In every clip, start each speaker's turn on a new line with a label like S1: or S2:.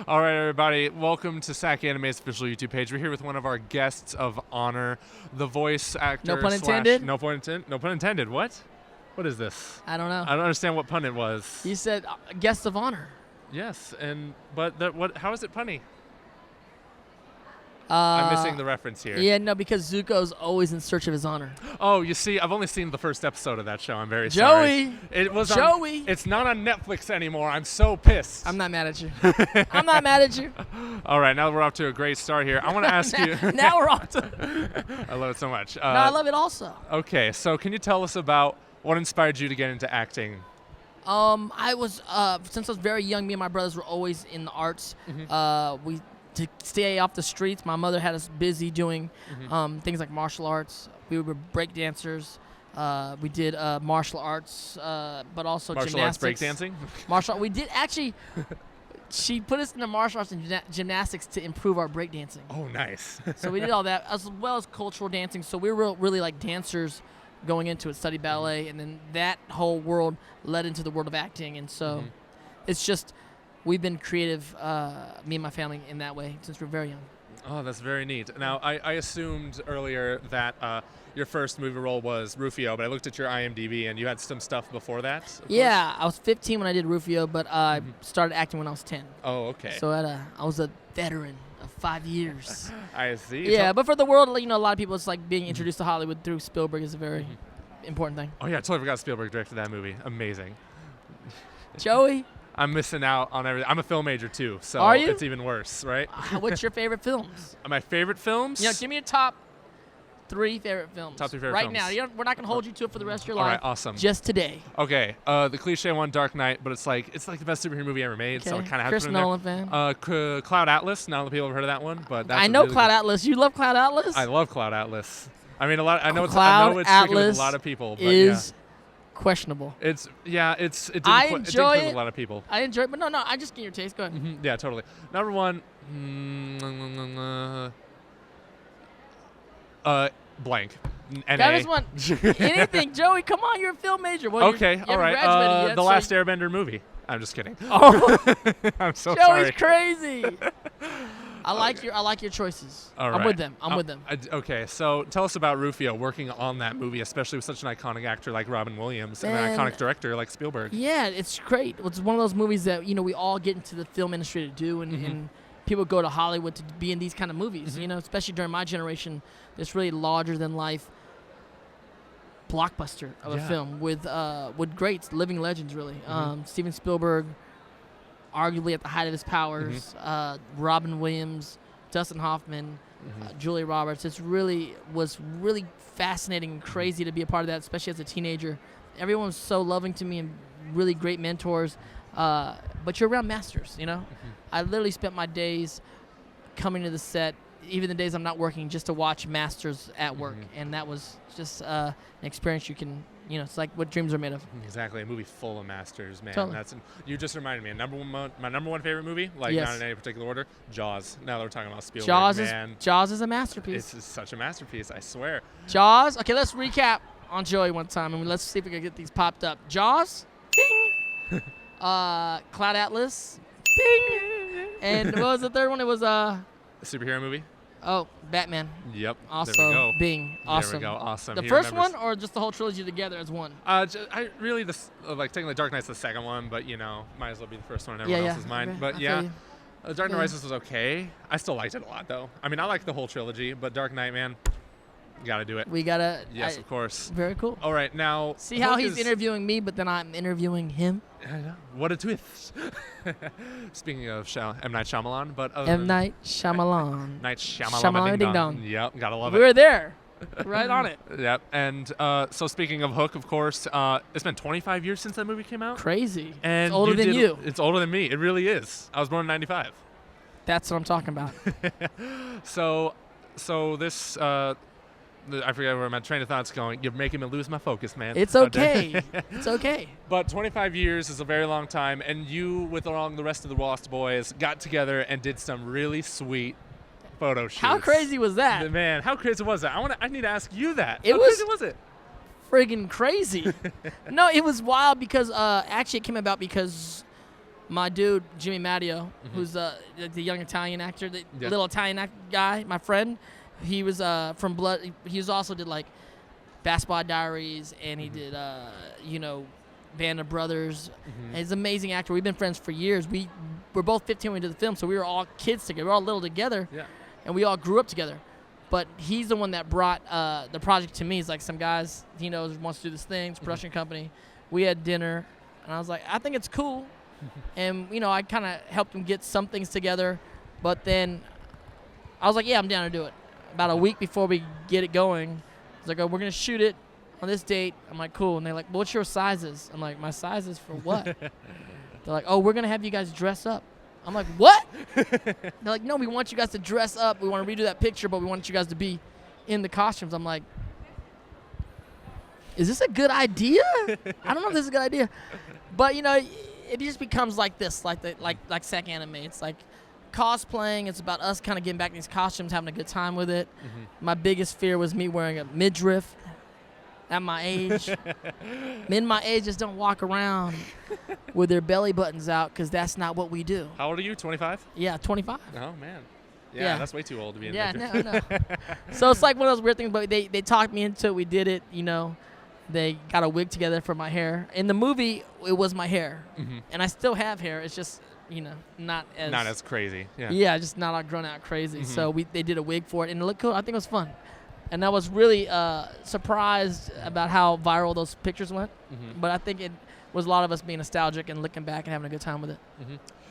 S1: All right, everybody. Welcome to SacAnime's official YouTube page. We're here with one of our guests of honor, the voice actor.
S2: No pun intended?
S1: No pun intended. What? What is this?
S2: I don't know.
S1: I don't understand what pun it was.
S2: You said guest of honor.
S1: Yes, but what? How is it punny? I'm missing the reference here.
S2: Yeah, no, because Zuko's always in search of his honor.
S1: Oh, you see, I've only seen the first episode of that show. I'm very
S2: Joey.
S1: sorry. It was
S2: Joey.
S1: It's not on Netflix anymore. I'm so pissed.
S2: I'm not mad at you. I'm not mad at you.
S1: All right, now we're off to a great start here. I want to ask you.
S2: Now we're off to.
S1: I love it so much.
S2: No, I love it also.
S1: Okay, so can you tell us about what inspired you to get into acting?
S2: I was since I was very young. Me and my brothers were always in the arts. We to stay off the streets. My mother had us busy doing things like martial arts. We were break dancers. We did martial arts, but also
S1: Martial arts
S2: gymnastics.
S1: breakdancing?
S2: Martial. We did actually. She put us into martial arts and gymnastics to improve our breakdancing.
S1: Oh, nice.
S2: So we did all that as well as cultural dancing. So we were really like dancers going into it, studied ballet, and then that whole world led into the world of acting. And so it's just we've been creative, me and my family, in that way since we're very young.
S1: Oh, that's very neat. Now, I assumed earlier that your first movie role was Rufio, but I looked at your IMDb and you had some stuff before that?
S2: Yeah, I was 15 when I did Rufio, but I started acting when I was 10.
S1: Oh, okay.
S2: So I was a veteran of 5 years.
S1: I see.
S2: Yeah, but for the world, a lot of people, it's like being introduced to Hollywood through Spielberg is a very important thing.
S1: Oh, yeah, I totally forgot Spielberg directed that movie. Amazing.
S2: Joey?
S1: I'm missing out on everything. I'm a film major, too, so
S2: Are you?
S1: it's even worse, right?
S2: What's your favorite films?
S1: My favorite films?
S2: Give me your top 3 favorite films.
S1: Top 3 favorite
S2: right
S1: films.
S2: now. We're not going to hold you to it for the rest of your
S1: All
S2: life.
S1: right, awesome.
S2: Just today.
S1: Okay, the cliche one, Dark Knight, but it's like the best superhero movie ever made, so I kind of have
S2: Chris
S1: to put it in
S2: Nolan
S1: there.
S2: fan.
S1: Cloud Atlas. Not a lot of people have heard of that one, but that's
S2: I know
S1: really
S2: Cloud
S1: good.
S2: Atlas. You love Cloud Atlas?
S1: I love Cloud Atlas. I mean, I know it's
S2: Cloud
S1: sticking with
S2: Atlas
S1: a lot of people, but
S2: is questionable.
S1: it didn't
S2: I
S1: click
S2: enjoy
S1: with
S2: it.
S1: a lot of people.
S2: I enjoy it, but no, I just get your taste. Go ahead.
S1: Yeah, totally. Number one, blank.
S2: That
S1: NA.
S2: is one. Anything, Joey? Come on, you're a film major. Well,
S1: Okay,
S2: you
S1: all
S2: haven't
S1: right.
S2: graduated yet,
S1: The
S2: so
S1: Last Airbender movie. I'm just kidding.
S2: Oh,
S1: I'm so
S2: Joey's
S1: sorry.
S2: crazy. I like your choices.
S1: All
S2: I'm
S1: right.
S2: with them. I'm with them.
S1: Okay, so tell us about Rufio working on that movie, especially with such an iconic actor like Robin Williams and an iconic director like Spielberg.
S2: Yeah, it's great. It's one of those movies that we all get into the film industry to do, and people go to Hollywood to be in these kind of movies. Especially during my generation, this really larger than life blockbuster of a film with greats, living legends, really. Steven Spielberg, arguably at the height of his powers. Robin Williams, Dustin Hoffman, Julia Roberts. Was really fascinating and crazy to be a part of that, especially as a teenager. Everyone was so loving to me and really great mentors. But you're around masters, I literally spent my days coming to the set, even the days I'm not working, just to watch masters at work. And that was just an experience you can, it's like what dreams are made of.
S1: Exactly, a movie full of masters, man.
S2: Totally.
S1: You just reminded me. My number one favorite movie, not in any particular order, Jaws. Now that we're talking about Spielberg,
S2: Jaws is a masterpiece.
S1: It's such a masterpiece, I swear.
S2: Jaws. Okay, let's recap on Joey one time, and let's see if we can get these popped up. Jaws. Bing. Cloud Atlas. Bing. And what was the third one? It was
S1: A superhero movie?
S2: Oh, Batman.
S1: Yep.
S2: Also,
S1: there we go.
S2: Bing. Awesome.
S1: There we go. Awesome.
S2: The
S1: He
S2: first
S1: remembers.
S2: one, or just the whole trilogy together as one?
S1: I really technically Dark Knight's the second one, but might as well be the first one in everyone else's mind.
S2: Okay,
S1: But
S2: I
S1: yeah,
S2: feel you.
S1: Dark Knight Rises was okay. I still liked it a lot though. I mean, I like the whole trilogy, but Dark Knight, man, gotta do it.
S2: We gotta.
S1: Yes, of course.
S2: Very cool.
S1: All right, now
S2: See how
S1: Hook
S2: he's
S1: is-
S2: interviewing me, but then I'm interviewing him.
S1: I know. What a twist. Speaking of M. Night Shyamalan, but
S2: M. Night Shyamalan.
S1: Night
S2: Shyamalan
S1: Shyamalan
S2: Ding Dong.
S1: Yep, gotta love
S2: We
S1: it.
S2: were there. Right on it.
S1: Yep, and so speaking of Hook, of course, it's been 25 years since that movie came out.
S2: Crazy.
S1: And
S2: It's older than you.
S1: It's older than me. It really is. I was born in 95.
S2: That's what I'm talking about.
S1: So this, I forget where my train of thought's going. You're making me lose my focus, man.
S2: It's
S1: How dare-
S2: okay. It's okay.
S1: But 25 years is a very long time, and you, along the rest of the Lost Boys, got together and did some really sweet photo shoots.
S2: How crazy was that?
S1: Man, how crazy was that? I need to ask you that.
S2: It
S1: How
S2: was-
S1: crazy was it?
S2: Friggin' crazy. No, it was wild because actually it came about because My dude, Jimmy Matteo, who's the young Italian actor, the little Italian guy, my friend, he was from Blood. He was also did like Basketball Diaries, and he did, Band of Brothers. And he's an amazing actor. We've been friends for years. We're both 15 when we did the film, so we were all kids together. We were all little together, and we all grew up together. But he's the one that brought the project to me. He's like, some guys he knows wants to do this thing. It's a production company. We had dinner, and I was like, I think it's cool. And, I kind of helped him get some things together. But then I was like, yeah, I'm down to do it. About a week before we get it going, I was like, oh, we're going to shoot it on this date. I'm like, cool. And they're like, well, what's your sizes? I'm like, my sizes for what? They're like, oh, we're going to have you guys dress up. I'm like, what? They're like, no, we want you guys to dress up. We want to redo that picture, but we want you guys to be in the costumes. I'm like, is this a good idea? I don't know if this is a good idea. But, it just becomes like this, like SacAnime. It's like cosplaying. It's about us kind of getting back in these costumes, having a good time with it. My biggest fear was me wearing a midriff at my age. Men my age just don't walk around with their belly buttons out because that's not what we do.
S1: How old are you, 25?
S2: Yeah, 25.
S1: Oh, man. Yeah, that's way too old to be in
S2: midriff. No. So it's like one of those weird things, but they talked me into it. We did it, They got a wig together for my hair. In the movie, it was my hair. And I still have hair. It's just, not as
S1: crazy.
S2: Yeah, just not all grown out crazy. So they did a wig for it, and it looked cool. I think it was fun. And I was really surprised about how viral those pictures went. But I think it was a lot of us being nostalgic and looking back and having a good time with it.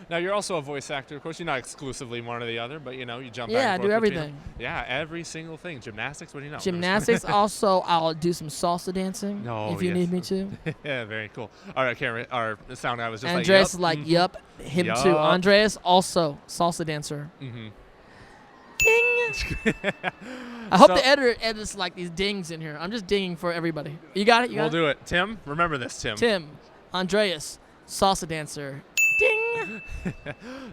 S1: Now, you're also a voice actor. Of course, you're not exclusively one or the other, but, you jump back and forth.
S2: Yeah, I do everything.
S1: Yeah, every single thing. Gymnastics, what do you know?
S2: Gymnastics. Also, I'll do some salsa dancing if you need me to.
S1: Yeah, very cool. All right, Cameron, our sound guy was just
S2: Andreas is like, yup. Him too. Andreas, also salsa dancer. Ding. I hope the editor edits like these dings in here. I'm just dinging for everybody. You got it?
S1: We'll do it. Tim, remember this, Tim.
S2: Tim, Andreas, salsa dancer. Ding.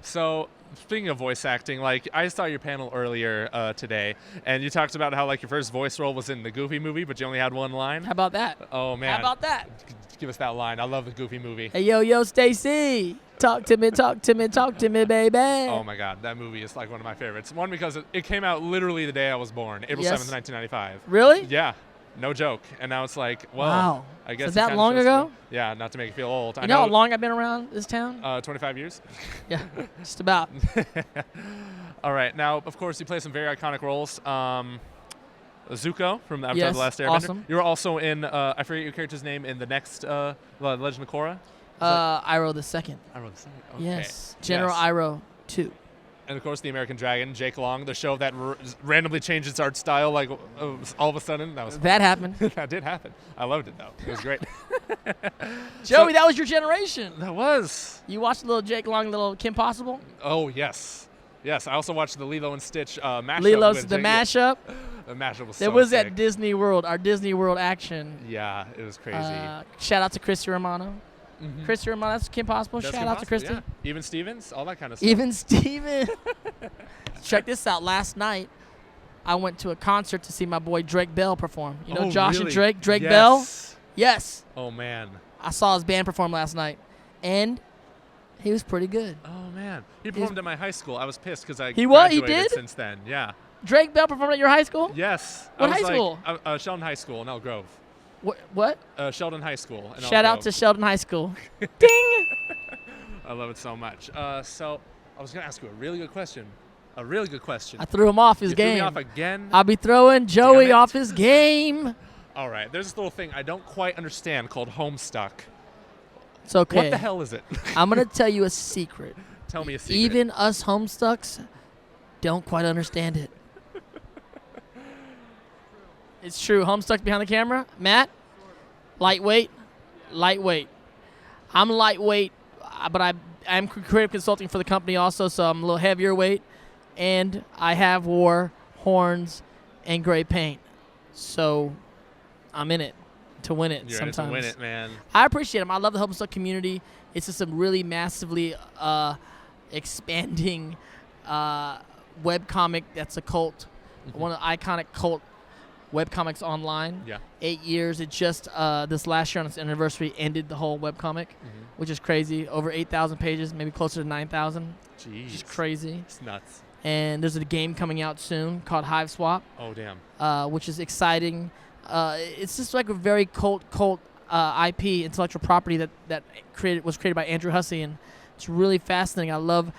S1: So, speaking of voice acting, I saw your panel earlier today, and you talked about how your first voice role was in the Goofy movie, but you only had one line.
S2: How about that?
S1: Oh man.
S2: How about that?
S1: Give us that line. I love the Goofy movie.
S2: Hey yo, Stacy, talk to me, baby.
S1: Oh my God, that movie is one of my favorites. One because it came out literally the day I was born, April 7th, 1995.
S2: Really?
S1: Yeah. No joke. And now it's
S2: wow.
S1: I guess
S2: is that long ago?
S1: Yeah, not to make you feel old.
S2: You know how long I've been around this town?
S1: 25 years.
S2: Yeah, just about.
S1: All right. Now, of course, you play some very iconic roles. Zuko from Avatar: The Last Airbender.
S2: Awesome.
S1: You were also in, I forget your character's name, in the next Legend of Korra?
S2: Iroh the Second.
S1: Iroh the Second. Okay.
S2: Yes. General Iroh 2.
S1: And, of course, the American Dragon, Jake Long, the show that randomly changed its art style all of a sudden.
S2: That happened.
S1: That did happen. I loved it, though. It was great.
S2: Joey, that was your generation.
S1: That was.
S2: You watched little Jake Long, little Kim Possible?
S1: Oh, yes. Yes, I also watched the Lilo and Stitch mashup.
S2: Lilo's the mashup?
S1: The mashup was
S2: so sick. It was at Disney World, our Disney World action.
S1: Yeah, it was crazy.
S2: Shout out to Christy Romano. Christy Romano, that's Kim Possible. Shout out to Christy.
S1: Yeah. Even Stevens, all that kind of stuff.
S2: Even Steven. Check this out. Last night, I went to a concert to see my boy Drake Bell perform. You know Josh
S1: really?
S2: And Drake? Drake Bell? Yes.
S1: Oh, man.
S2: I saw his band perform last night, and he was pretty good.
S1: Oh, man. He performed at my high school. I was pissed because I
S2: graduated
S1: did? Since then. Yeah.
S2: Drake Bell performed at your high school?
S1: Yes.
S2: What high school?
S1: Sheldon High School in Elk Grove.
S2: What?
S1: Sheldon High School.
S2: Shout out to Sheldon High School. Ding!
S1: I love it so much. So I was going to ask you a really good question. A really good question.
S2: I threw him off his game.
S1: Threw me off again?
S2: I'll be throwing Joey off his game.
S1: All right. There's this little thing I don't quite understand called Homestuck.
S2: It's okay.
S1: What the hell is it?
S2: I'm going to tell you a secret.
S1: Tell me a secret.
S2: Even us Homestucks don't quite understand it. It's true. Homestuck behind the camera. Matt, lightweight. I'm lightweight, but I'm creative consulting for the company also, so I'm a little heavier weight. And I have wore horns and gray paint. So I'm in it to win it sometimes.
S1: You're in it to win it, man.
S2: I appreciate them. I love the Homestuck community. It's just a really massively expanding webcomic that's a cult. One of the iconic cult webcomics online.
S1: Yeah.
S2: 8 years. It just this last year on its anniversary ended the whole webcomic. which is crazy. Over 8,000 pages, maybe closer to 9,000.
S1: Jeez.
S2: Which is crazy.
S1: It's nuts.
S2: And there's a game coming out soon called Hive Swap.
S1: Oh, damn.
S2: Which is exciting. It's just like a very cult IP, intellectual property that was created by Andrew Hussey, and it's really fascinating. I love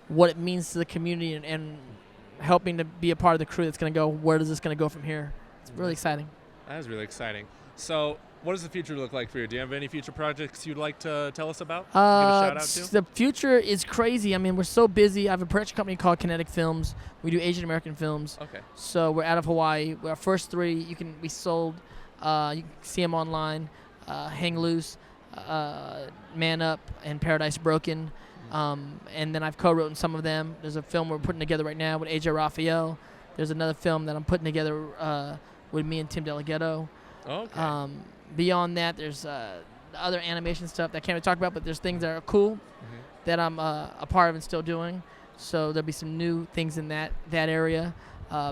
S2: what it means to the community and helping to be a part of the crew that's going to go, where is this going to go from here? It's really exciting.
S1: That is really exciting. So what does the future look like for you? Do you have any future projects you'd like to tell us about? Give a shout out to?
S2: The future is crazy. I mean, we're so busy. I have a production company called Kinetic Films. We do Asian American films.
S1: Okay.
S2: So we're out of Hawaii. Our first 3, we sold. You can see them online. Hang Loose, Man Up, and Paradise Broken. And then I've co-written some of them. There's a film we're putting together right now with AJ Raphael. There's another film that I'm putting together with me and Tim Delgado.
S1: Okay.
S2: Beyond that, there's other animation stuff that I can't really talk about, but there's things that are cool that I'm a part of and still doing. So there'll be some new things in that area.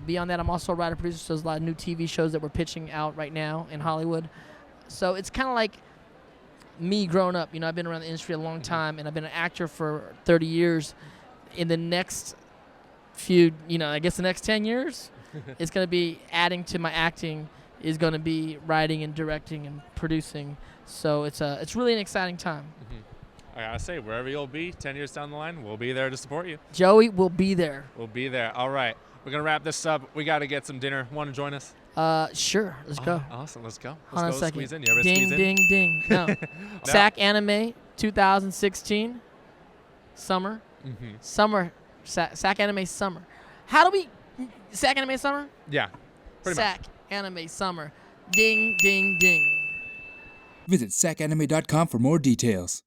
S2: Beyond that, I'm also a writer-producer, so there's a lot of new TV shows that we're pitching out right now in Hollywood. So it's kind of like me growing up. I've been around the industry a long time, and I've been an actor for 30 years. In the next few, I guess the next 10 years, it's going to be adding to my acting is going to be writing and directing and producing. So it's really an exciting time.
S1: I gotta say, wherever you'll be 10 years down the line, we'll be there to support you.
S2: Joey will be there.
S1: We'll be there. All right. We're going to wrap this up. We got to get some dinner. Want to join us?
S2: Sure. Let's go.
S1: Awesome. Let's go.
S2: Hold on a
S1: Let's go
S2: second.
S1: squeeze in. You ever
S2: Ding,
S1: squeeze in?
S2: ding, ding. No. SacAnime 2016. Summer. Summer. SacAnime Summer. How do we... SacAnime Summer?
S1: Yeah. Pretty much.
S2: SacAnime Summer. Ding, ding, ding.
S3: Visit SacAnime.com for more details.